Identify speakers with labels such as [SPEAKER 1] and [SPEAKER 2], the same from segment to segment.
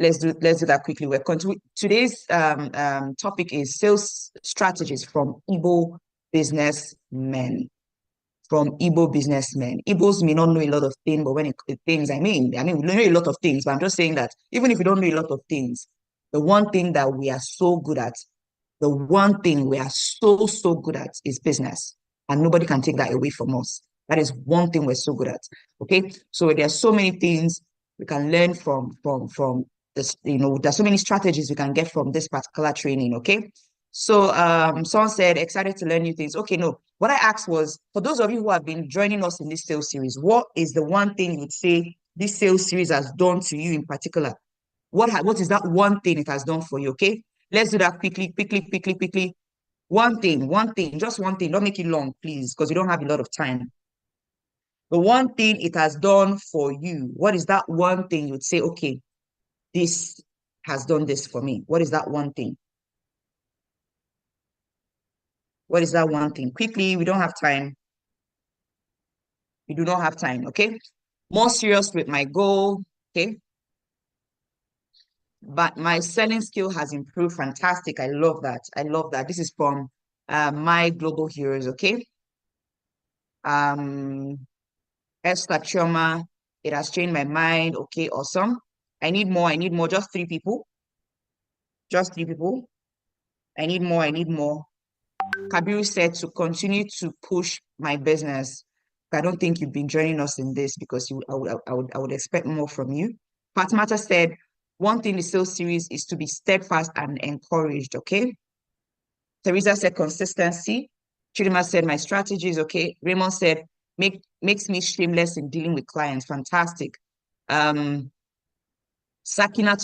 [SPEAKER 1] let's do that quickly. Today's topic is sales strategies from Igbo businessmen. From Igbo businessmen. Igbos may not know a lot of things, but when things, we know a lot of things, but I'm just saying that even if we don't know a lot of things, the one thing that we are so good at, the one thing we are so good at is business. And nobody can take that away from us. That is one thing we're so good at. Okay. So there are so many things we can learn from this, there's so many strategies we can get from this particular training. Okay. So someone said, excited to learn new things. Okay, no. What I asked was, for those of you who have been joining us in this sales series, what is the one thing you'd say this sales series has done to you in particular? What is that one thing it has done for you? Okay. Let's do that quickly. One thing, just one thing. Don't make it long, please, because you don't have a lot of time. The one thing it has done for you, what is that one thing you'd say, okay, this has done this for me? What is that one thing? What is that one thing? Quickly, we don't have time. We do not have time, okay? More serious with my goal, okay? But my selling skill has improved. Fantastic. I love that. I love that. This is from my global heroes, okay? Esther Chioma, it has changed my mind. Okay, awesome. I need more. Just three people. Just three people. I need more. Kabiru said to continue to push my business. I don't think you've been joining us in this because I would expect more from you. Fatmata said, one thing in the sales series is to be steadfast and encouraged, okay? Teresa said consistency. Chidima said my strategy is okay. Raymond said makes me shameless in dealing with clients. Fantastic. Sakinatu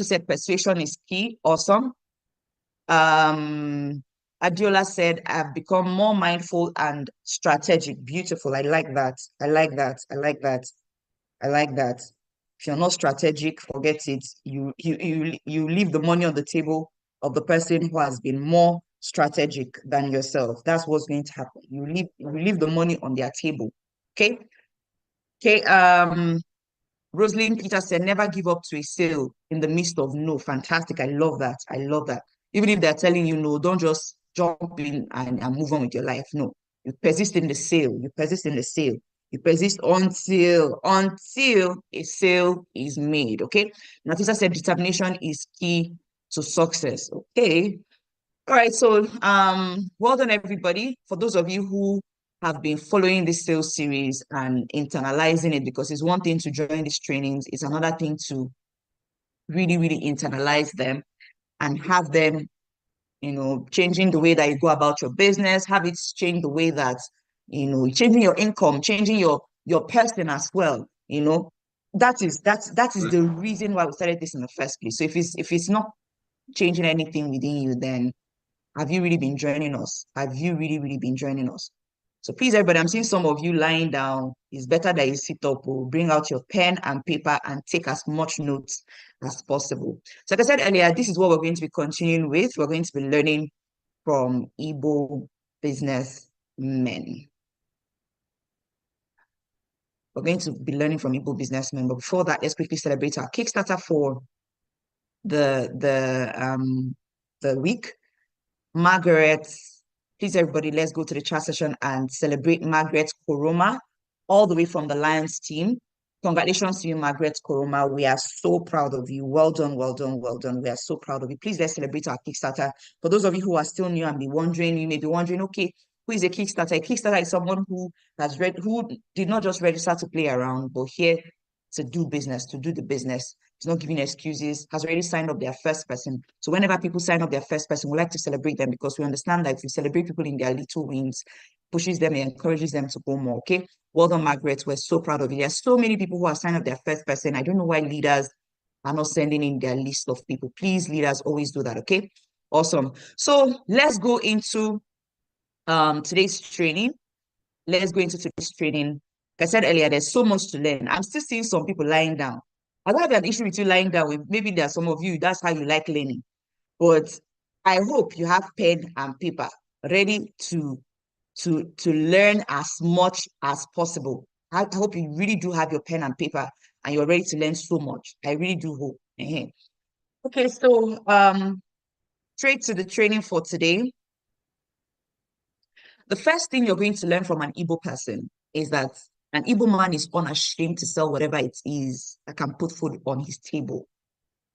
[SPEAKER 1] said persuasion is key. Awesome. Adiola said, I've become more mindful and strategic. Beautiful. I like that. I like that. I like that. I like that. If you're not strategic, forget it. You leave the money on the table of the person who has been more strategic than yourself. That's what's going to happen. You leave the money on their table. Okay. Okay. Rosalind Peter said, never give up to a sale in the midst of no. Fantastic. I love that. I love that. Even if they're telling you no, don't just jump in and move on with your life. No, you persist in the sale. You persist in the sale. You persist until a sale is made. Okay. Natisa said determination is key to success. Okay. All right. So well done, everybody. For those of you who have been following this sales series and internalizing it, because it's one thing to join these trainings, it's another thing to really, really internalize them and have them, changing the way that you go about your business, have it change the way that, changing your income, changing your person as well, that is the reason why we started this in the first place. So if it's not changing anything within you, then have you really been joining us? Have you really, really been joining us? So please, everybody, I'm seeing some of you lying down. It's better that you sit up, or bring out your pen and paper and take as much notes as possible. So like I said earlier, this is what we're going to be continuing with. We're going to be learning from Igbo businessmen. We're going to be learning from Igbo businessmen. But before that, let's quickly celebrate our Kickstarter for the week. Margaret, please, everybody, let's go to the chat session and celebrate Margaret Koroma, all the way from the Lions team. Congratulations to you, Margaret Koroma. We are so proud of you. Well done, well done, well done. We are so proud of you. Please, let's celebrate our Kickstarter. For those of you who are still new and you may be wondering, okay, who is a Kickstarter? A Kickstarter is someone who did not just register to play around, but here to do business, to do the business. It's not giving excuses, has already signed up their first person. So whenever people sign up their first person, we like to celebrate them, because we understand that if we celebrate people in their little wins, pushes them and encourages them to go more. Okay. Well done, Margaret. We're so proud of you. There's so many people who have signed up their first person. I don't know why leaders are not sending in their list of people. Please, leaders, always do that. Okay. Awesome. So let's go into today's training. Let's go into today's training. Like I said earlier, there's so much to learn. I'm still seeing some people lying down. I don't have an issue with you lying down. Maybe there are some of you, that's how you like learning. But I hope you have pen and paper ready to learn as much as possible. I hope you really do have your pen and paper and you're ready to learn so much. I really do hope. Okay, so straight to the training for today. The first thing you're going to learn from an Igbo person is that an Igbo man is unashamed to sell whatever it is that can put food on his table.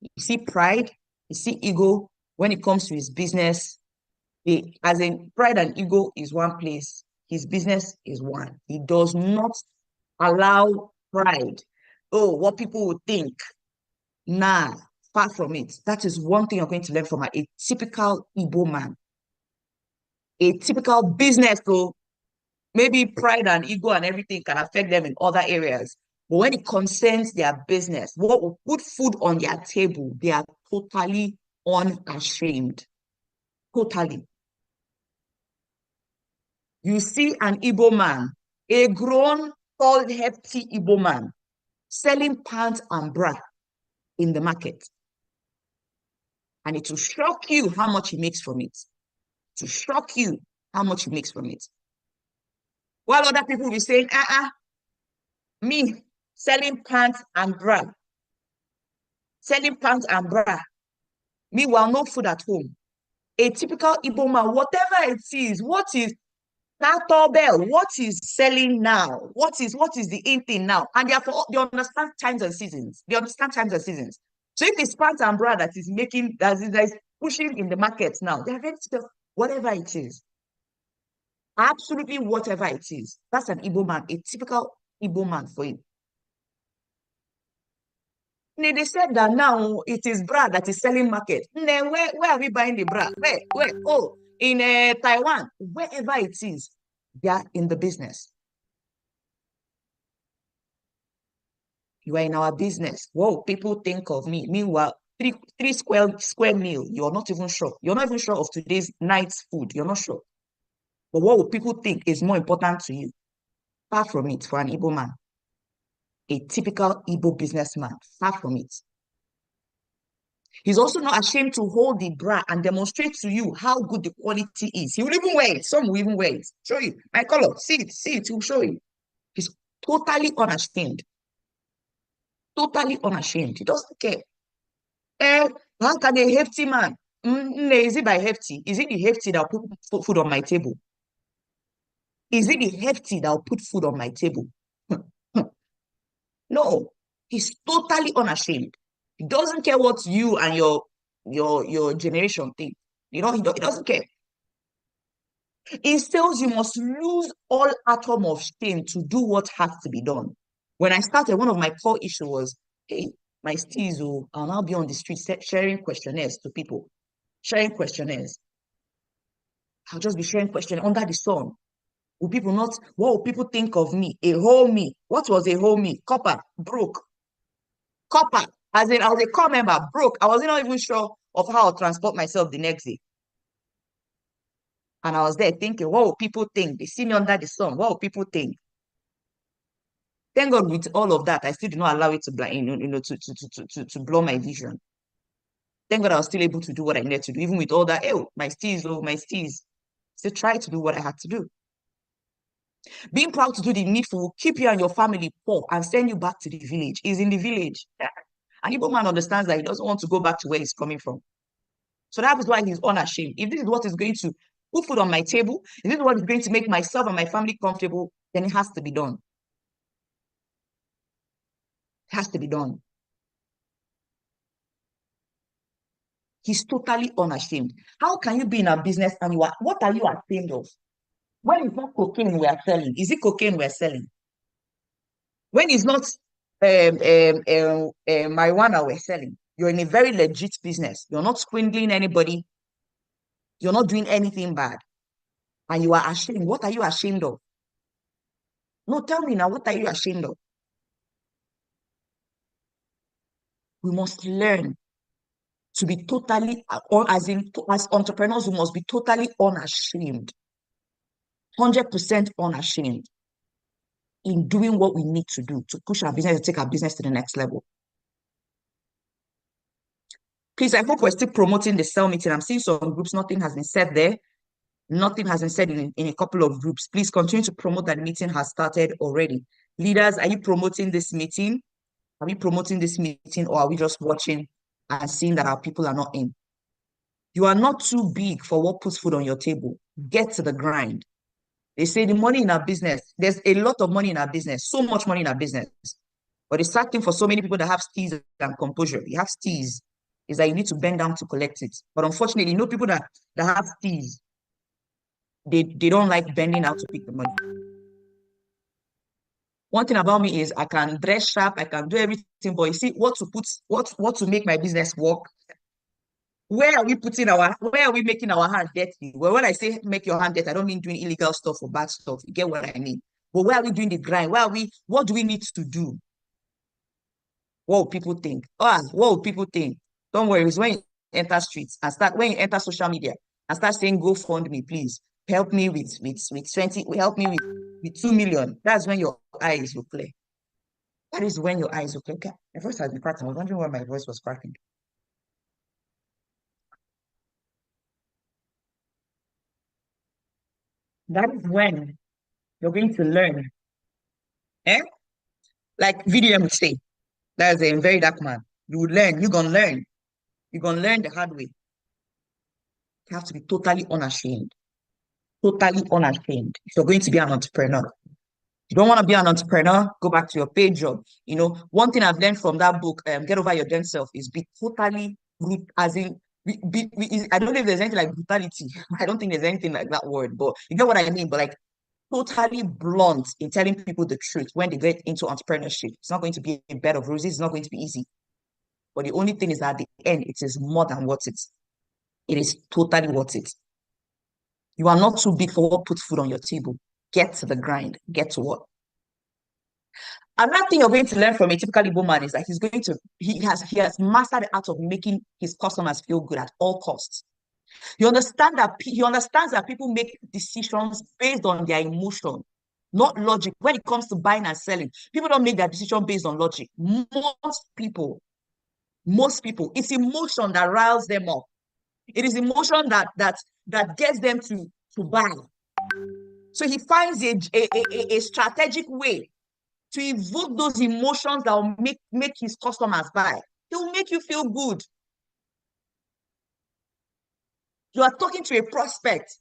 [SPEAKER 1] You see pride, you see ego when it comes to his business. As in, pride and ego is one place, his business is one. He does not allow pride. Oh, what people would think. Nah, far from it. That is one thing you're going to learn from a typical Igbo man, a typical business. So maybe pride and ego and everything can affect them in other areas. But when it concerns their business, what will put food on their table, they are totally unashamed. Totally. You see an Igbo man, a grown, tall, hefty Igbo man, selling pants and bra in the market. And it will shock you how much he makes from it. To shock you how much he makes from it. While other people will be saying, me selling pants and bra, selling pants and bra. Meanwhile, no food at home. A typical Igbo man, whatever it is, what is Tato Bell? What is selling now? What is the in thing now? And therefore, they understand times and seasons. They understand times and seasons. So if it's pants and bra that is making that is pushing in the market now, they're ready to sell whatever it is. Absolutely whatever it is. That's an Igbo man, a typical Igbo man for you. They said that now it is bra that is selling market. Then where are we buying the bra? Where? Oh, in Taiwan, wherever it is, they are in the business. You are in our business. Whoa, people think of me. Meanwhile, three square meal, you're not even sure. You're not even sure of today's night's food. You're not sure. But what will people think is more important to you? Far from it for an Igbo man. A typical Igbo businessman. Far from it. He's also not ashamed to hold the bra and demonstrate to you how good the quality is. He will even wear it. Some will even wear it. Show you. My color. See it. He'll show you. He's totally unashamed. Totally unashamed. He doesn't care. How can a hefty man? Is it by hefty? Is it the hefty that will put food on my table? Is it the hefty that will put food on my table? No. He's totally unashamed. He doesn't care what you and your generation think. You know, he doesn't care. In sales, you must lose all atom of shame to do what has to be done. When I started, one of my core issues was, hey, my steez, I'll now be on the street sharing questionnaires to people. Sharing questionnaires. I'll just be sharing questionnaires under the sun. Will people not, what will people think of me? A whole me. What was a whole me? Copper, broke. Copper. As in, I was a core member, broke. I wasn't even sure of how I'll transport myself the next day. And I was there thinking, what will people think? They see me under the sun. What will people think? Thank God with all of that, I still did not allow it to blind, to blow my vision. Thank God I was still able to do what I needed to do, even with all that, my steez. Still try to do what I had to do. Being proud to do the needful will keep you and your family poor and send you back to the village. He's in the village. And Igbo man understands that he doesn't want to go back to where he's coming from. So that is why he's unashamed. If this is what is going to put food on my table, if this is what is going to make myself and my family comfortable, then it has to be done. It has to be done. He's totally unashamed. How can you be in a business and what are you ashamed of? When it's not cocaine we are selling, is it cocaine we're selling? When it's not marijuana we're selling, you're in a very legit business. You're not swindling anybody. You're not doing anything bad. And you are ashamed. What are you ashamed of? No, tell me now, what are you ashamed of? We must learn to be totally, as entrepreneurs, we must be totally unashamed, 100% unashamed in doing what we need to do to push our business and take our business to the next level. Please, I hope we're still promoting the cell meeting. I'm seeing some groups, nothing has been said there. Nothing has been said in a couple of groups. Please continue to promote that the meeting has started already. Leaders, are you promoting this meeting? Are we promoting this meeting or are we just watching and seeing that our people are not in. You are not too big for what puts food on your table. Get to the grind. They say the money in our business, there's a lot of money in our business, so much money in our business. But the sad thing for so many people that have steez and composure, you have steez, is that you need to bend down to collect it. But unfortunately, people that have steez, they don't like bending out to pick the money. One thing about me is I can dress sharp, I can do everything, but you see, what to make my business work, where are we making our hand dirty? Well, when I say make your hand dirty, I don't mean doing illegal stuff or bad stuff. You get what I mean? But where are we doing the grind? What do we need to do? What will people think? What will people think? Don't worry, it's when you enter streets and when you enter social media and start saying, go fund me, please. Help me with 20, help me with 2 million. That's when your eyes will clear. That is when your eyes will clear. Okay. My voice has been cracking. I was wondering why my voice was cracking. That is when you're going to learn. Eh? Like VDM would say, that's a very dark man. You would learn, you're gonna learn. You're gonna learn the hard way. You have to be totally unashamed. Totally unashamed. If you're going to be an entrepreneur. You don't want to be an entrepreneur, go back to your paid job. One thing I've learned from that book, Get Over Your Damn Self, is be totally brute, as in, I don't know if there's anything like brutality. I don't think there's anything like that word, but you get what I mean. But like totally blunt in telling people the truth when they get into entrepreneurship. It's not going to be a bed of roses. It's not going to be easy. But the only thing is that at the end, it is more than worth it. It is totally worth it. You are not too big for what puts food on your table. Get to the grind. Get to work. Another thing you're going to learn from a typical Igbo man is that he has mastered the art of making his customers feel good at all costs. He understands that people make decisions based on their emotion, not logic. When it comes to buying and selling, people don't make their decision based on logic. Most people, it's emotion that riles them up. It is emotion that gets them to buy. So he finds a strategic way to evoke those emotions that will make his customers buy. He will make you feel good. You are talking to a prospect.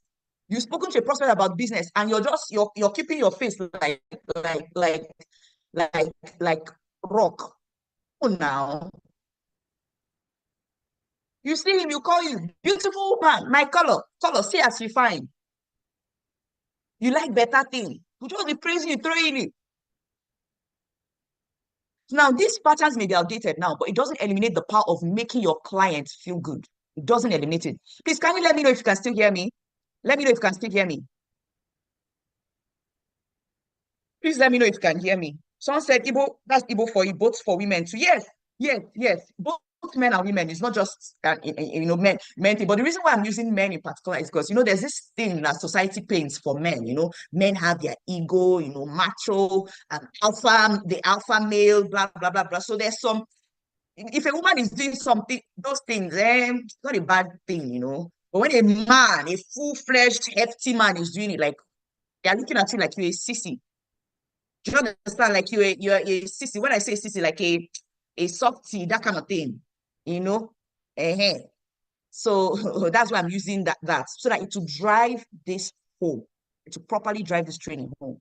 [SPEAKER 1] You've spoken to a prospect about business, and you're keeping your face like like rock. Oh, now you see him, you call you beautiful man, my color, see as you find. You like better thing. You just be praising you, throwing it. Now, these patterns may be outdated now, but it doesn't eliminate the power of making your clients feel good. It doesn't eliminate it. Please, can you let me know if you can still hear me? Let me know if you can still hear me. Please let me know if you can hear me. Someone said Igbo, that's Igbo for you, both for women too. Yes. Both men and women. It's not just men. But the reason why I'm using men in particular is because there's this thing that society paints for men. Men have their ego, macho and the alpha male, blah blah blah blah. So there's some. If a woman is doing something, those things, it's not a bad thing. But when a man, a full-fledged, hefty man, is doing it, like they're looking at you like you're a sissy. Do you understand? Like you're a sissy. When I say sissy, like a softie, that kind of thing, you know. Uh-huh. So that's why I'm using that so that it will drive this home, to properly drive this training home.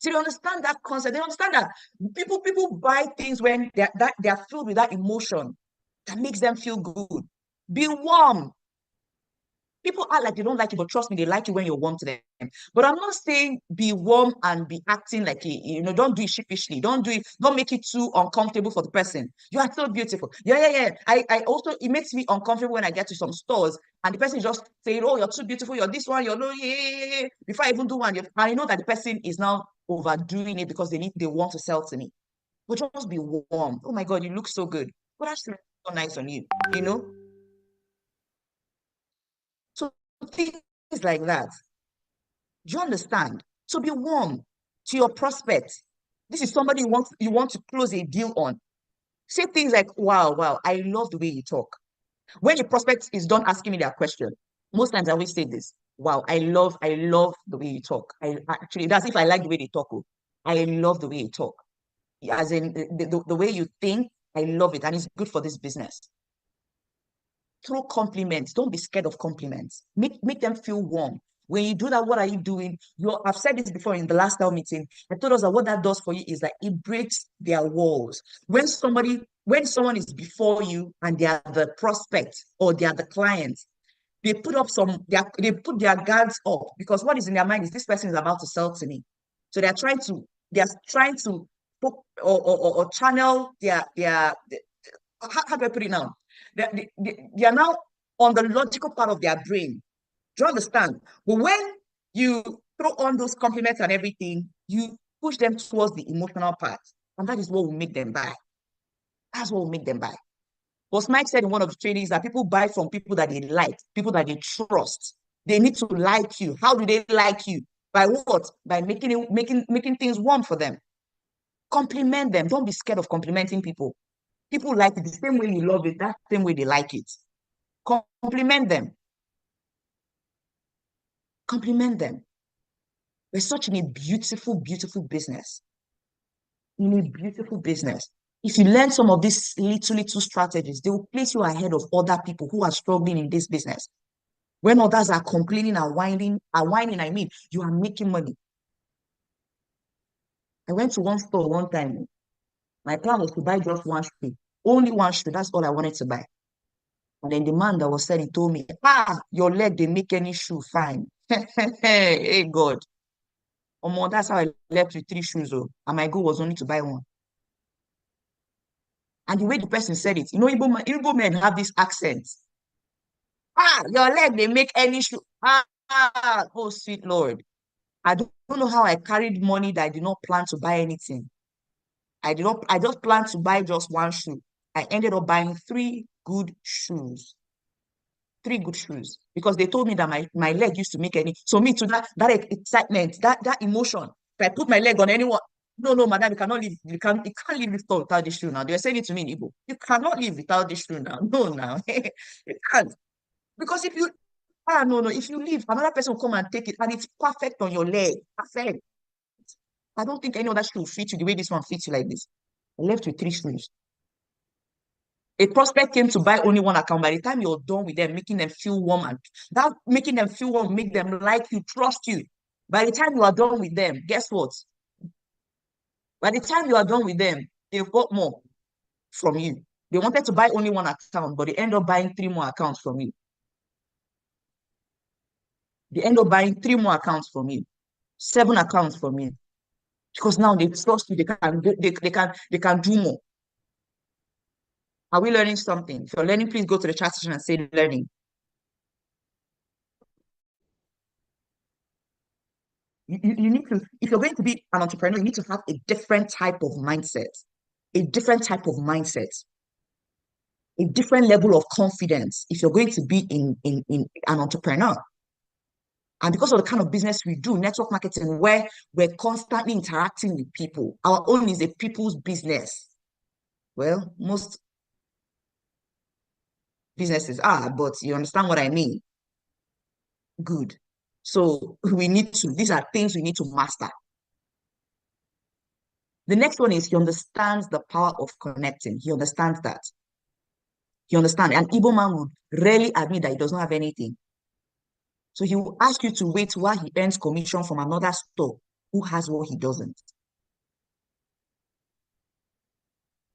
[SPEAKER 1] So they understand that concept. They understand that people buy things when they're filled with that emotion that makes them feel good. Be warm. People act like they don't like you, but trust me, they like you when you're warm to them. But I'm not saying be warm and be acting like don't do it sheepishly. Don't do it, don't make it too uncomfortable for the person. You are so beautiful. Yeah. I also, it makes me uncomfortable when I get to some stores and the person is just saying, oh, you're too beautiful, you're this one, you're no, yeah. Before I even do one, I know that the person is now overdoing it because they want to sell to me. But just be warm. Oh my God, you look so good. Well, that's so nice on you, So things like that. Do you understand? So be warm to your prospect. This is somebody you want to close a deal on. Say things like, wow, I love the way you talk. When a prospect is done asking me that question, most times I always say this, wow, I love the way you talk. I actually, that's if I like the way they talk. I love the way you talk. As in the way you think, I love it. And it's good for this business. Throw compliments. Don't be scared of compliments. Make them feel warm. When you do that, what are you doing? I've said this before in the last town meeting. I told us that what that does for you is that it breaks their walls. When someone is before you and they are the prospect or they are the client, they put up they put their guards up because what is in their mind is this person is about to sell to me. So they're trying to put or channel how do I put it now? They are now on the logical part of their brain. Do you understand? But when you throw on those compliments and everything, you push them towards the emotional part. And that is what will make them buy. That's what will make them buy. But Mike said in one of the trainings that people buy from people that they like, people that they trust. They need to like you. How do they like you? By what? By making things warm for them. Compliment them. Don't be scared of complimenting people. People like it the same way you love it, that same way they like it. Compliment them. Compliment them. We're such in a beautiful, beautiful business. In a beautiful business. If you learn some of these little strategies, they will place you ahead of other people who are struggling in this business. When others are complaining and whining, I mean, you are making money. I went to one store one time. My plan was to buy just one shoe. Only one shoe. That's all I wanted to buy. And then the man that was selling told me, your leg, they make any shoe fine. Hey, God. That's how I left with 3 shoes. Oh, and my goal was only to buy one. And the way the person said it, Igbo men have this accent. Your leg, they make any shoe. Oh, sweet Lord. I don't know how I carried money that I did not plan to buy anything. I just planned to buy just one shoe. I ended up buying 3 good shoes. 3 good shoes. Because they told me that my leg used to make any. So me to that excitement, that emotion. If I put my leg on anyone, no, madam, you cannot leave. You can't leave this store without this shoe now. They were saying it to me in Igbo. You cannot leave without this shoe now. No, now. You can't. Because if you no, if you leave, another person will come and take it, and it's perfect on your leg. Perfect. I don't think any other shoe will fit you the way this one fits you like this. I left with 3 shoes. A prospect came to buy only one account. By the time you're done with them, making them feel warm and that making them feel warm, make them like you, trust you. By the time you are done with them, guess what? By the time you are done with them, they've got more from you. They wanted to buy only one account, but they end up buying 3 more accounts from you. They end up buying 3 more accounts from you, 7 accounts from you, because now they trust you. They can do more. Are we learning something? If you're learning, please go to the chat section and say learning. You need to, if you're going to be an entrepreneur, you need to have a different type of mindset, a different type of mindset, a different level of confidence if you're going to be in an entrepreneur. And because of the kind of business we do, network marketing, where we're constantly interacting with people, our own is a people's business. Well, most businesses are, but you understand what I mean. Good. So these are things we need to master. The next one is he understands the power of connecting. He understands that. He understands. An Igbo man would rarely admit that he does not have anything. So he will ask you to wait while he earns commission from another store who has what he doesn't.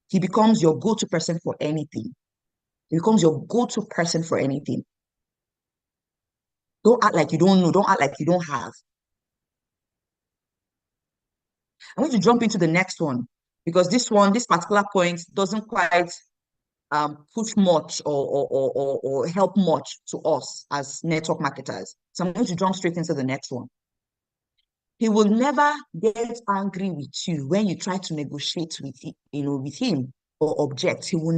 [SPEAKER 1] He becomes your go-to person for anything. He becomes your go-to person for anything. Don't act like you don't know. Don't act like you don't have. I'm going to jump into the next one because this particular point doesn't quite push much or help much to us as network marketers. So I'm going to jump straight into the next one. He will never get angry with you when you try to negotiate with him or object. He will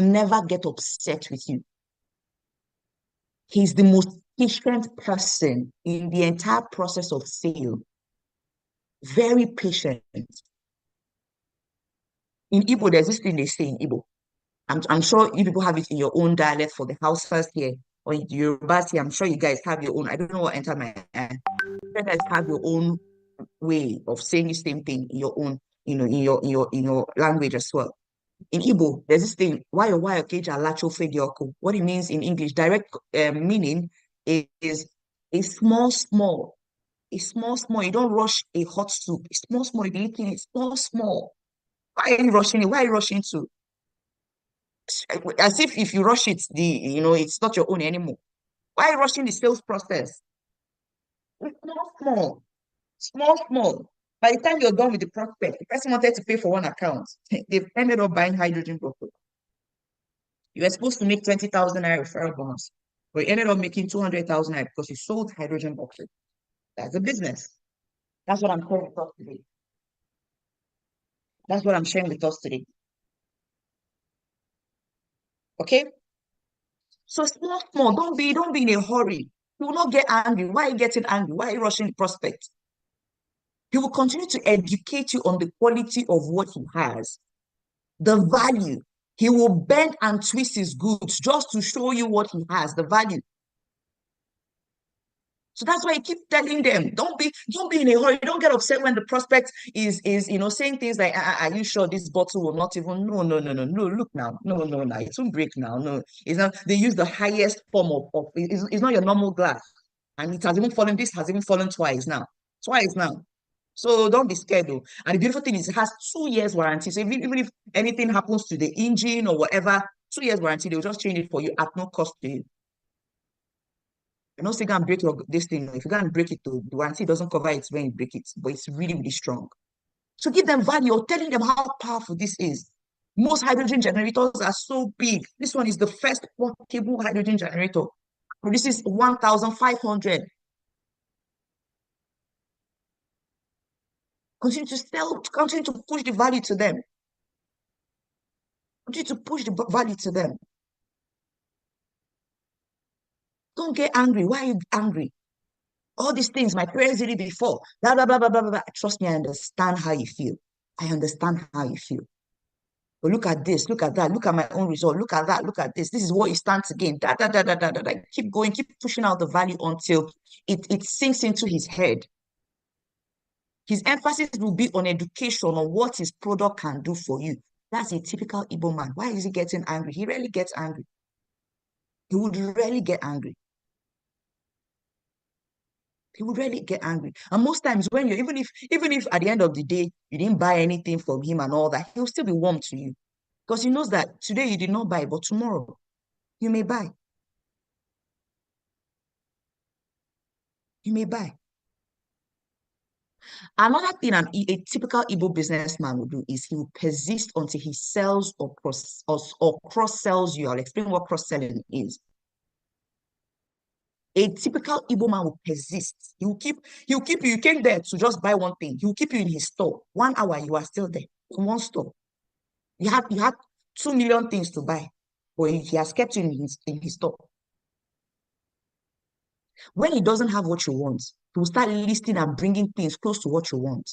[SPEAKER 1] never get upset with you. He's the most patient person in the entire process of sale. Very patient. In Igbo, there's this thing they say in Igbo. I'm sure you people have it in your own dialect for the Hausas here or in Yorubas here. I'm sure you guys have your own. I don't know what entered my you guys have your own way of saying the same thing in your own. in your language as well. In Igbo, there's this thing, why keja lacho fedioko. What it means in English, direct meaning is a small, small, a small, small. You don't rush a hot soup. A small, small, you're eating it, small, small. Why are you rushing it? Why are you rushing to? As if you rush it, it's not your own anymore. Why are you rushing the sales process? It's small, small, small, small. By the time you're done with the prospect, the person wanted to pay for one account. They've ended up buying hydrogen bottle. You were supposed to make 20,000 naira referral bonus, but you ended up making 200,000 naira because you sold hydrogen boxes. That's a business. That's what I'm sharing with us today. That's what I'm sharing with us today. Okay? So small, small. Don't be in a hurry. You will not get angry. Why are you getting angry? Why are you rushing the prospect? He will continue to educate you on the quality of what he has, the value. He will bend and twist his goods just to show you what he has, the value. So that's why I keep telling them, don't be in a hurry. Don't get upset when the prospect is saying things like, are you sure this bottle will not even? No, no, no, no, no. Look now, no, no, no. It won't break now. No, it's not. They use the highest form of it's not your normal glass, and it has even fallen. This has even fallen twice now, twice now. So don't be scared though. And the beautiful thing is, it has 2 years warranty. So even if anything happens to the engine or whatever, 2 years warranty, they'll just change it for you at no cost to you. You know, say go and break this thing. If you go and break it, the warranty doesn't cover it when you break it, but it's really, really strong. So give them value or telling them how powerful this is. Most hydrogen generators are so big. This one is the first portable hydrogen generator. Produces 1,500. Continue to sell, continue to push the value to them. Continue to push the value to them. Don't get angry. Why are you angry? All these things my parents did it before. Blah, blah, blah, blah, blah, blah. Trust me, I understand how you feel. I understand how you feel. But look at this, look at that, look at my own result, look at that, look at this. This is what you stand to gain. Da, da, da, da, da, da, da. Keep going, keep pushing out the value until it sinks into his head. His emphasis will be on education, on what his product can do for you. That's a typical Igbo man. Why is he getting angry? He rarely gets angry. He would rarely get angry. He would rarely get angry. And most times when you even if at the end of the day you didn't buy anything from him and all that, he'll still be warm to you. Because he knows that today you did not buy, but tomorrow you may buy. You may buy. Another thing a typical Igbo businessman will do is he will persist until he sells or cross sells you. I'll explain what cross selling is. A typical Igbo man will persist. He'll keep you. You came there to just buy one thing. He will keep you in his store. 1 hour, you are still there in one store. You had 2 million things to buy, but he has kept you in his store. When he doesn't have what you want, he will start listing and bringing things close to what you want.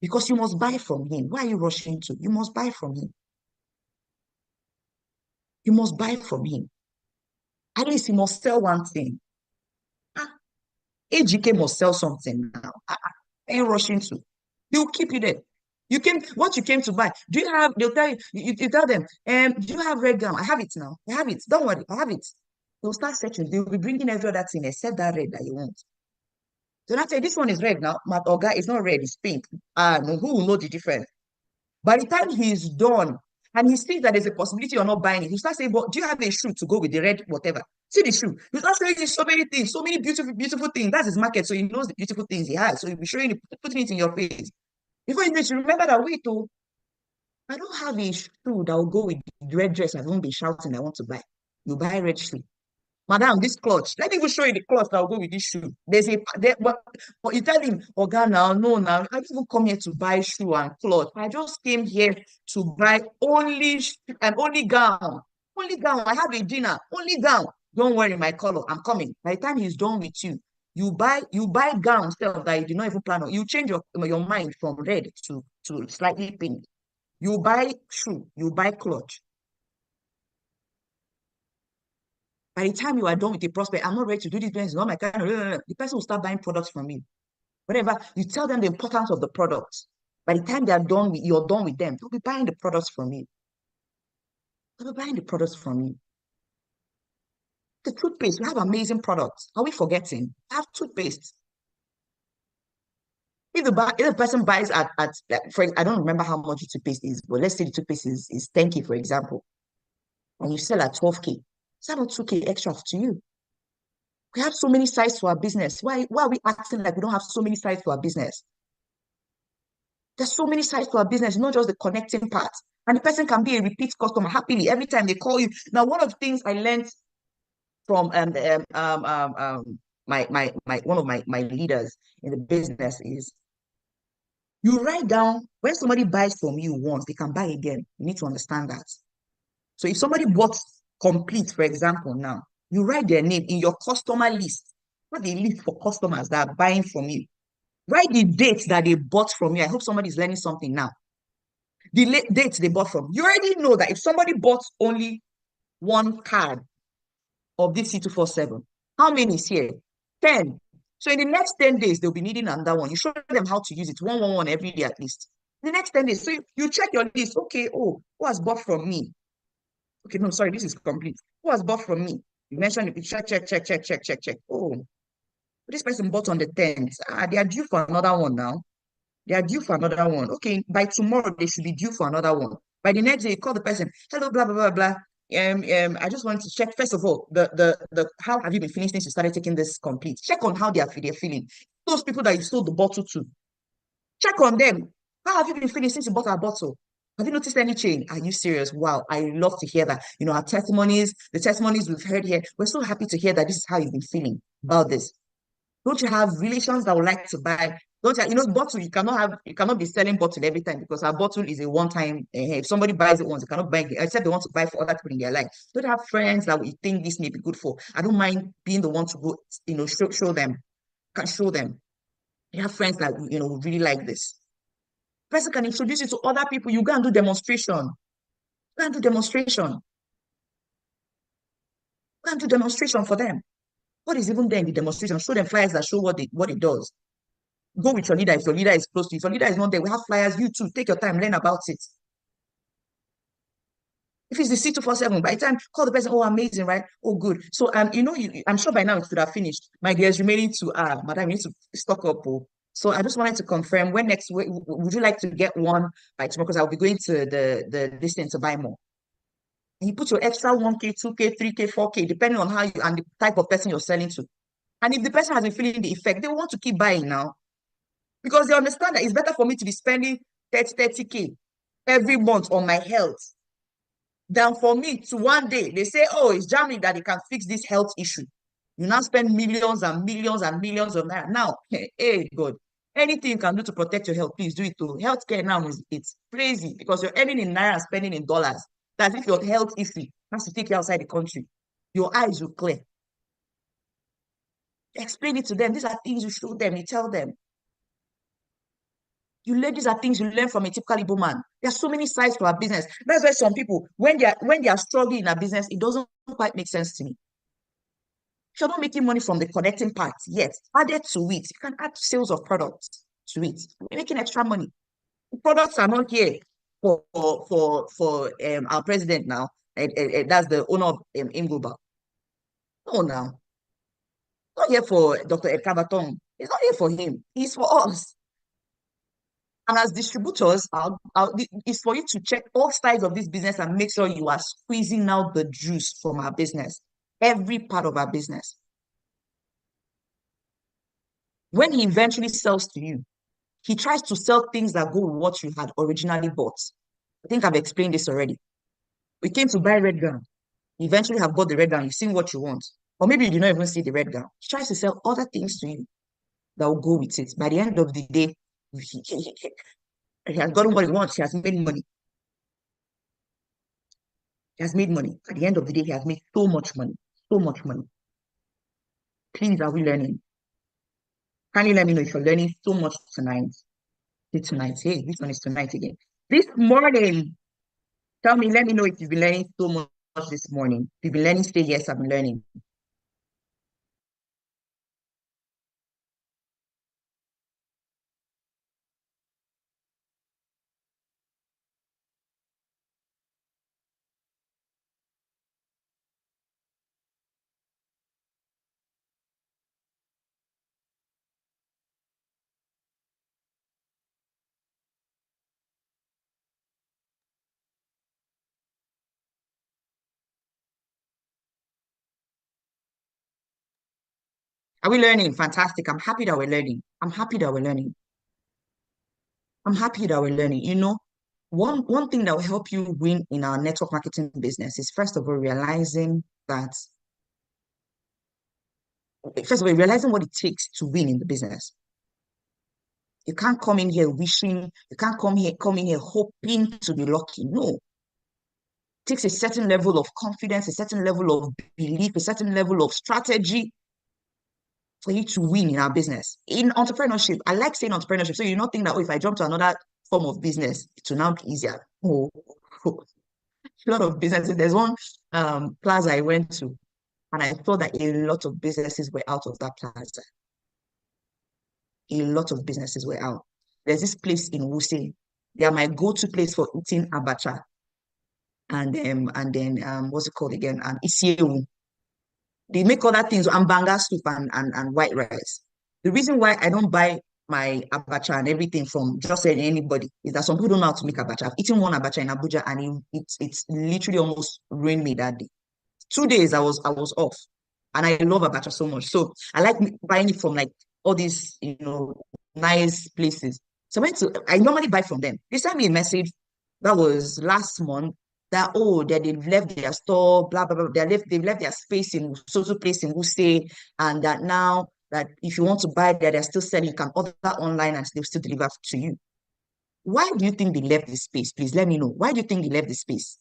[SPEAKER 1] Because you must buy from him. Why are you rushing to? You must buy from him. You must buy from him. At least he must sell one thing. Ah, AGK must sell something now. Are you rushing to? He'll keep you there. What you came to buy. Do you have, they'll tell you tell them, do you have red gum? I have it now. I have it. Don't worry, I have it. They'll start searching. They'll be bringing every other thing except that red that you want. So now say this one is red now. My Oga is not red, it's pink. No, who will know the difference? By the time he's done and he sees that there's a possibility you're not buying it, he starts saying, but do you have a shoe to go with the red, whatever? See the shoe. He's not showing you so many things, so many beautiful, beautiful things. That's his market. So he knows the beautiful things he has. So he'll be showing you, putting it in your face. Before you know it, you remember that, wait, oh, I don't have a shoe that will go with the red dress I won't be shouting I want to buy. You buy red shoe. Madam, this clutch. Let me even show you the clutch that will go with this shoe. But you tell him, Oga, now, no, now, I didn't even come here to buy shoe and cloth. I just came here to buy only and only gown. Only gown. I have a dinner. Only gown. Don't worry, my color. I'm coming. By the time he's done with you, you buy gown stuff that you did not even plan on. You change your mind from red to slightly pink. You buy shoe. You buy cloth. By the time you are done with the prospect, I'm not ready to do this business. It's not my kind of. The person will start buying products from you. Whatever you tell them the importance of the product. By the time they are done with you're done with them, they'll be buying the products from you. They'll be buying the products from you. The toothpaste, we have amazing products. Are we forgetting? I have toothpaste. If the person buys at like, for I don't remember how much the toothpaste is, but let's say the toothpaste is 10K, for example, and you sell at 12K, is that not 2K extra to you? We have so many sides to our business. Why are we acting like we don't have so many sides to our business? There's so many sides to our business, not just the connecting part. And the person can be a repeat customer happily every time they call you. Now, one of the things I learned from my one of my leaders in the business is you write down when somebody buys from you once, they can buy again. You need to understand that. So if somebody bought complete, for example, now you write their name in your customer list, not the list for customers that are buying from you. Write the date that they bought from you. I hope somebody's learning something now. The date they bought from. You already know that if somebody bought only one card of this C247, how many is here? 10. So in the next 10 days, they'll be needing another one. You show them how to use it, one every day at least. The next 10 days, so you check your list. Okay, oh, who has bought from me? Okay, no, sorry, this is complete. Who has bought from me? You mentioned it. Check. Oh, this person bought on the 10th. Ah, they are due for another one now. They are due for another one. Okay, by tomorrow they should be due for another one. By the next day, you call the person, hello, blah blah blah blah. I just wanted to check first of all the how have you been feeling since you started taking this complete? Check on how they're feeling. Those people that you sold the bottle to, check on them. How have you been feeling since you bought our bottle? Have you noticed any change? Are you serious? Wow, I love to hear that. You know, our testimonies, the testimonies we've heard here, we're so happy to hear that this is how you've been feeling about this. Don't you have relations that would like to buy? Don't you, you know, bottle, you cannot be selling bottle every time because our bottle is a one-time. If somebody buys it once, they cannot buy it, except they want to buy for other people in their life. Don't you have friends that you think this may be good for? I don't mind being the one to go, you know, show them, can show them. You have friends that, you know, really like this. Person can introduce you to other people. You go and do demonstration. Go and do demonstration. Go and do demonstration for them. What is even there in the demonstration? Show them flyers that show what it does. Go with your leader if your leader is close to you. If your leader is not there, we have flyers. You too. Take your time, learn about it. If it's the C247, by the time call the person, oh, amazing, right? Oh, good. So you know, I'm sure by now it should have finished. My dear, is remaining to madam, you need to stock up. Oh. So I just wanted to confirm when next would you like to get one by tomorrow? Because I'll be going to the distance to buy more. And you put your extra 1K, 2K, 3K, 4K, depending on how you and the type of person you're selling to. And if the person has been feeling the effect, they want to keep buying now because they understand that it's better for me to be spending 30K every month on my health than for me to one day they say, oh, it's Germany that they can fix this health issue. You now spend millions and millions and millions of naira. Now, hey, God, anything you can do to protect your health, please do it too. Healthcare now is it's crazy because you're earning in naira and spending in dollars. That's if your health issue has to take you outside the country. Your eyes will clear. Explain it to them. These are things you show them, you tell them. You learn these are things you learn from a typical Igbo man. There are so many sides to our business. That's why some people, when they are struggling in a business, it doesn't quite make sense to me. If you're not making money from the connecting part yet, add it to it. You can add sales of products to it. You're making extra money. The products are not here for our president now. That's the owner of Ingloba. No, now. Not here for Dr. Ekabaton. It's not here for him. It's for us. And as distributors, it's for you to check all sides of this business and make sure you are squeezing out the juice from our business, every part of our business. When he eventually sells to you, he tries to sell things that go with what you had originally bought. I think I've explained this already. We came to buy red gown. You eventually have bought the red gown. You've seen what you want. Or maybe you did not even see the red gown. He tries to sell other things to you that will go with it. By the end of the day, he has gotten what he wants. He has made money. He has made money. At the end of the day, he has made so much money. So much money. Please, are we learning? Can you let me know if you're learning so much tonight? Tonight. Hey, which one is tonight again? This morning. Tell me, let me know if you've been learning so much this morning. If you've been learning, say yes, I've been learning. Are we learning? Fantastic. I'm happy that we're learning. I'm happy that we're learning. I'm happy that we're learning. One thing that will help you win in our network marketing business is first of all realizing what it takes to win in the business. You can't come in here wishing, you can't come in here hoping to be lucky. No. It takes a certain level of confidence, a certain level of belief, a certain level of strategy for you to win in our business. In entrepreneurship, I like saying entrepreneurship. So you not think that, oh, if I jump to another form of business, it will now be easier. Oh, a lot of businesses. There's one plaza I went to, and I thought that a lot of businesses were out of that plaza. A lot of businesses were out. There's this place in Wuse. They are my go-to place for eating abacha and then what's it called again? Isiewu. They make other things and banga soup and white rice. The reason why I don't buy my abacha and everything from just anybody is that some people don't know how to make abacha. I've eaten one abacha in Abuja and it's literally almost ruined me that day. 2 days I was off, and I love abacha so much. So I like buying it from like all these nice places. So I normally buy from them. They sent me a message that was last month that, oh, that they've left their store, blah blah blah. They've left their space in social place in Wuse, and that now that if you want to buy there, they're still selling. You can order online and they'll still deliver to you. Why do you think they left the space? Please let me know. Why do you think they left the space?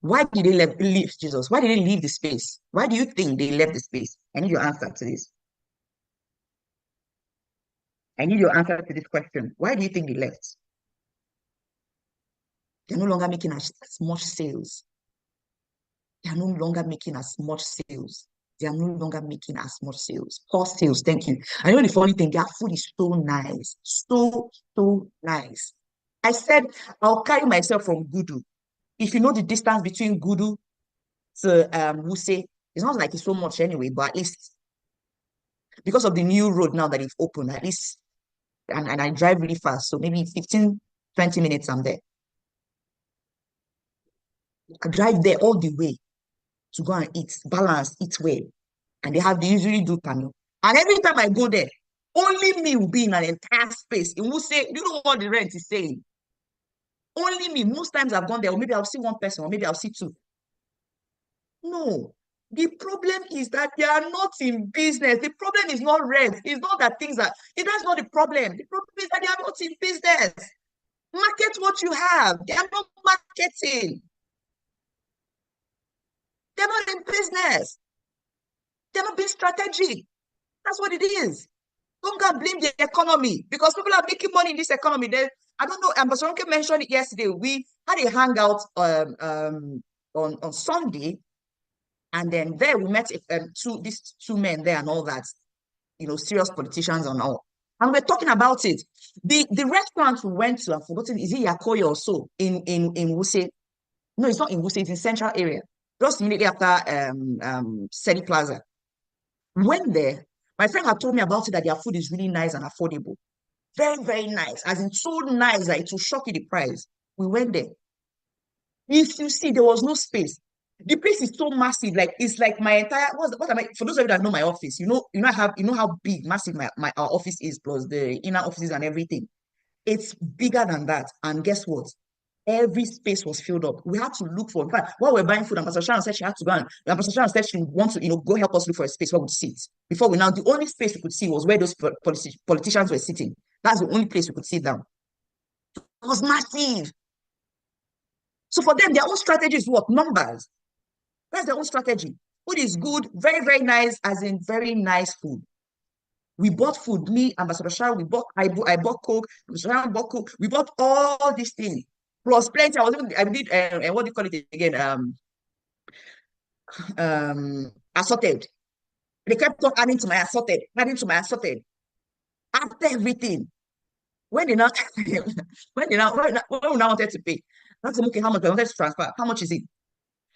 [SPEAKER 1] Why did they leave Jesus? Why did they leave the space? Why do you think they left the space? I need your answer to this. I need your answer to this question. Why do you think they left? They're no longer making as much sales. They are no longer making as much sales. They are no longer making as much sales. Poor sales, thank you. I know the funny thing, their food is so nice. So nice. I said, I'll carry myself from Gudu. If you know the distance between Gudu to Wuse, it's not like it's so much anyway, but at least because of the new road now that it's open, at least, and I drive really fast, so maybe 15, 20 minutes I'm there. I drive there all the way to go and eat, balance, eat well. And they usually do panel. And every time I go there, only me will be in an entire space. It will say, you know what the rent is saying? Only me. Most times I've gone there, or maybe I'll see one person, or maybe I'll see two. No. The problem is that they are not in business. The problem is not rent. It's not that that's not the problem. The problem is that they are not in business. Market what you have. They are not marketing. They're not in business. They're not being strategic. That's what it is. Don't go and blame the economy because people are making money in this economy. I don't know. Ambassador mentioned it yesterday. We had a hangout on Sunday, and then there we met these two men there and all that, serious politicians and all. And we're talking about it. The restaurant we went to, I've forgotten, is it Yakoya or so in Wuse? No, it's not in Wuse, it's in central area. Just immediately after Sedi Plaza. Went there. My friend had told me about it that their food is really nice and affordable. Very, very nice. As in so nice that it will shock you the price. We went there. If you see, there was no space. The place is so massive, like it's like my entire what am I for those of you that know my office, how big, massive our office is, plus the inner offices and everything. It's bigger than that. And guess what? Every space was filled up. We had to look for, in fact, while we're buying food, and Pastor Sharon said she had to go and Pastor Sharon said she wants to, go help us look for a space where we could sit. Before the only space we could see was where those politicians were sitting. That's the only place we could sit down. It was massive. So for them, their own strategy is what? Numbers. That's their own strategy. Food is good, very, very nice, as in very nice food. We bought food, me, Ambassador Sharon, I bought Coke, Ambassador Sharon bought Coke, we bought all these things. Plus plenty, I did, what do you call it again? Assorted. They kept on adding to my assorted. After everything, when we now wanted to pay, I said, okay, how much? I wanted to transfer. How much is it?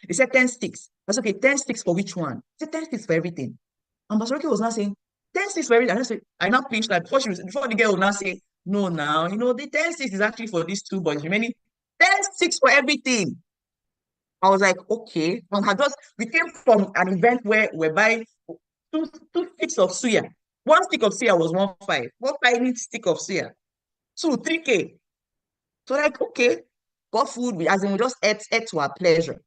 [SPEAKER 1] They said 10 sticks. I said, okay, 10 sticks for which one? They said 10 sticks for everything. And Basroki was now saying, 10 sticks for everything. I now pinched that before the girl would now say, no, now, the 10 sticks is actually for these two boys. Remaining 10 sticks for everything. I was like, okay. We came from an event where we're buying two sticks of suya. One stick of suya was 1.5. One tiny stick of suya. 3K. So like, okay, got food, as in we just ate to our pleasure.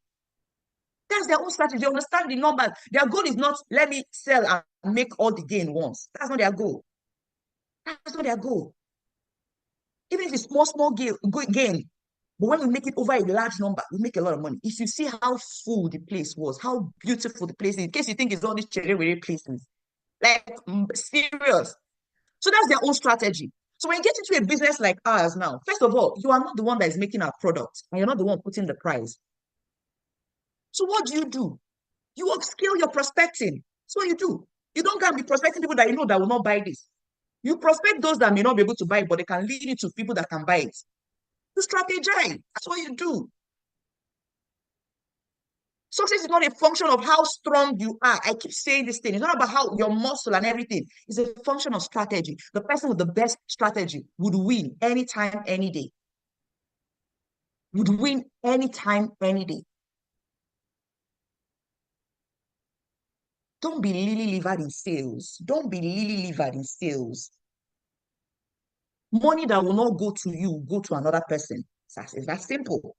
[SPEAKER 1] That's their own strategy. They understand the numbers. Their goal is not let me sell and make all the gain once. That's not their goal. That's not their goal. Even if it's small gain, but when we make it over a large number, we make a lot of money. If you see how full the place was, how beautiful the place is, in case you think it's all these cherry places, like serious. So that's their own strategy. So when you get into a business like ours now, first of all, you are not the one that is making our product, and you're not the one putting the price. So what do? You upscale your prospecting. So you do. You don't go and be prospecting people that you know that will not buy this. You prospect those that may not be able to buy it, but they can lead you to people that can buy it. You strategize. That's what you do. Success is not a function of how strong you are. I keep saying this thing. It's not about how your muscle and everything. It's a function of strategy. The person with the best strategy would win anytime, any day. Would win anytime, any day. Don't be lily-livered in sales. Don't be lily-livered in sales. Money that will not go to you, go to another person. It's that simple.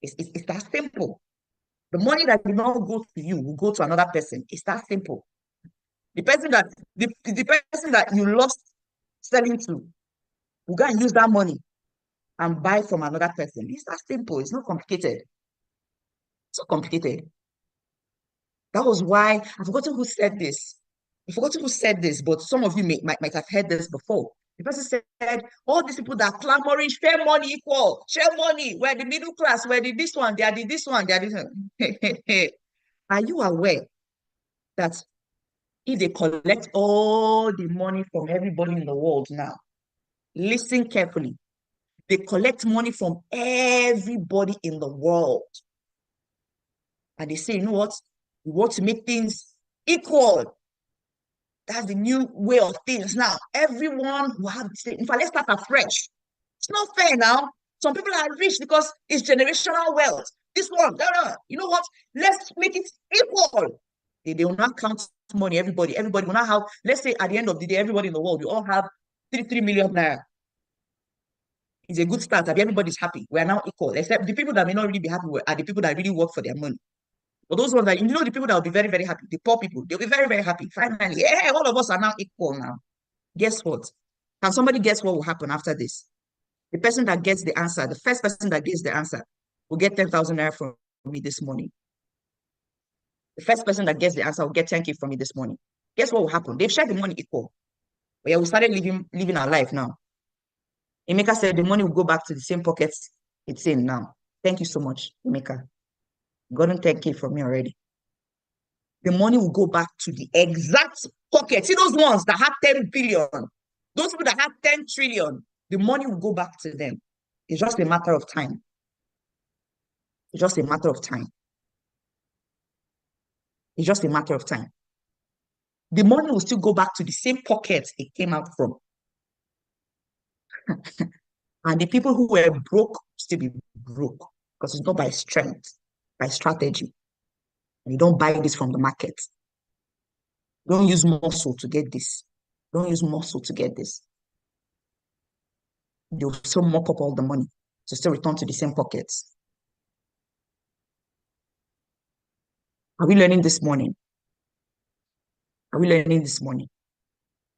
[SPEAKER 1] It's that simple. The money that will not go to you will go to another person. It's that simple. The person that the person that you lost selling to will go and use that money and buy from another person. It's that simple. It's not complicated. It's not complicated. That was why I've forgotten who said this. I've forgotten who said this, but some of you might have heard this before. The person said, all these people that are clamoring, share money equal, share money, we're the middle class, we're the this one, they are the this one, they are this one. Are you aware that if they collect all the money from everybody in the world now, listen carefully, they collect money from everybody in the world. And they say, you know what? We want to make things equal. That's the new way of things now. Everyone will have the same. In fact, let's start afresh. It's not fair now. Some people are rich because it's generational wealth. This one, no. You know what? Let's make it equal. They will not count money. Everybody will not have, let's say at the end of the day, everybody in the world, we all have 3 million naira. It's a good start. Everybody's happy. We are now equal, except the people that may not really be happy are the people that really work for their money. But those ones that, you know, the people that will be very, very happy, the poor people, they'll be very, very happy. Finally, yeah, all of us are now equal now. Guess what? Can somebody guess what will happen after this? The person that gets the answer, the first person that gets the answer, will get 10,000 naira from me this morning. The first person that gets the answer will get 10K from me this morning. Guess what will happen? They've shared the money equal. But yeah, we started living our life now. Emeka said the money will go back to the same pockets it's in now. Thank you so much, Emeka. Gotten 10K from me already. The money will go back to the exact pocket. See those ones that have 10 billion, those people that have 10 trillion, the money will go back to them. It's just a matter of time. It's just a matter of time. It's just a matter of time. The money will still go back to the same pocket it came out from. And the people who were broke still be broke because it's not by strength, by strategy. And you don't buy this from the market. Don't use muscle to get this. Don't use muscle to get this. They'll still mop up all the money to still return to the same pockets. Are we learning this morning? Are we learning this morning?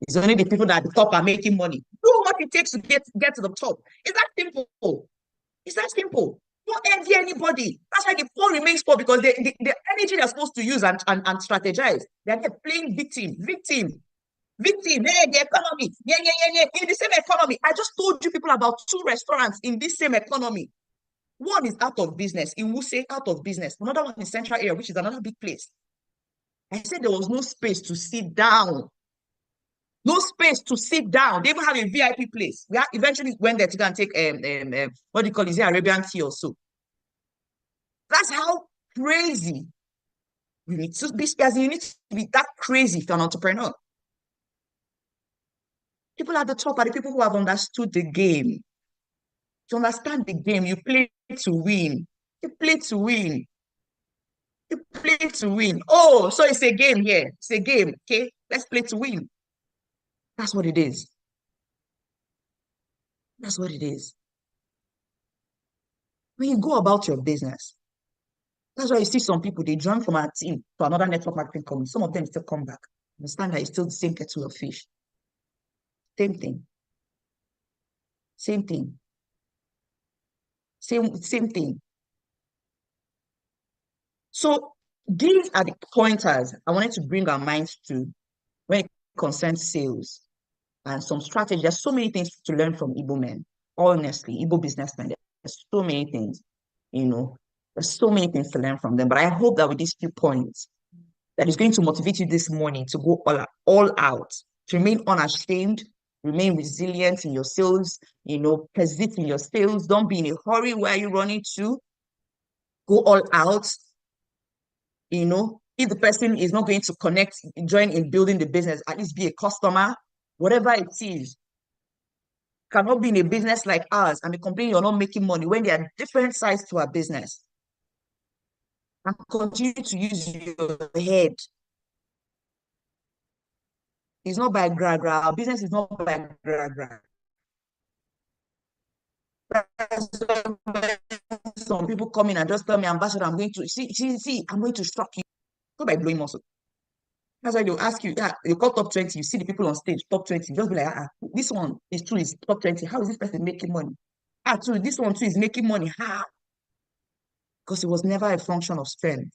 [SPEAKER 1] It's only the people that at the top are making money. Do what it takes to get to the top. It's that simple. It's that simple. Don't envy anybody. That's why the poor remains poor because the energy they're supposed to use and strategize, they're playing victim. Hey, the economy. Yeah. In the same economy. I just told you people about 2 restaurants in this same economy. One is out of business. In Wuse, out of business. Another one in Central Area, which is another big place. I said there was no space to sit down. No space to sit down. They even have a VIP place. We eventually went there to go and take what do you call it? Arabian tea or so. That's how crazy you need to be. You need to be that crazy if you're an entrepreneur. People at the top are the people who have understood the game. To understand the game, you play to win. You play to win. You play to win. Oh, so it's a game here. It's a game. Okay. Let's play to win. That's what it is. That's what it is. When you go about your business, that's why you see some people, they join from our team to another network marketing company. Some of them still come back. Understand that it's still the same kettle of fish. Same thing. Same thing. Same thing. So these are the pointers I wanted to bring our minds to when it concerns sales and some strategy. There's so many things to learn from Igbo men. Honestly, Igbo businessmen, there's so many things, you know, there's so many things to learn from them. But I hope that with these few points, that is going to motivate you this morning to go all out, to remain unashamed, remain resilient in your sales, persist in your sales. Don't be in a hurry. Where are you running to? Go all out. If the person is not going to connect, join in building the business, at least be a customer, whatever it is. Cannot be in a business like ours and be complaining you're not making money when there are different sides to our business. And continue to use your head. It's not by gra gra. Our business is not by gra gra. Some people come in and just tell me, Ambassador, I'm going to see, I'm going to struck you. Go by blowing muscle. That's why they'll ask you, yeah, you call top 20, you see the people on stage, top 20, just be like, this one is true, is top 20. How is this person making money? True, this one too is making money. How? Because it was never a function of strength.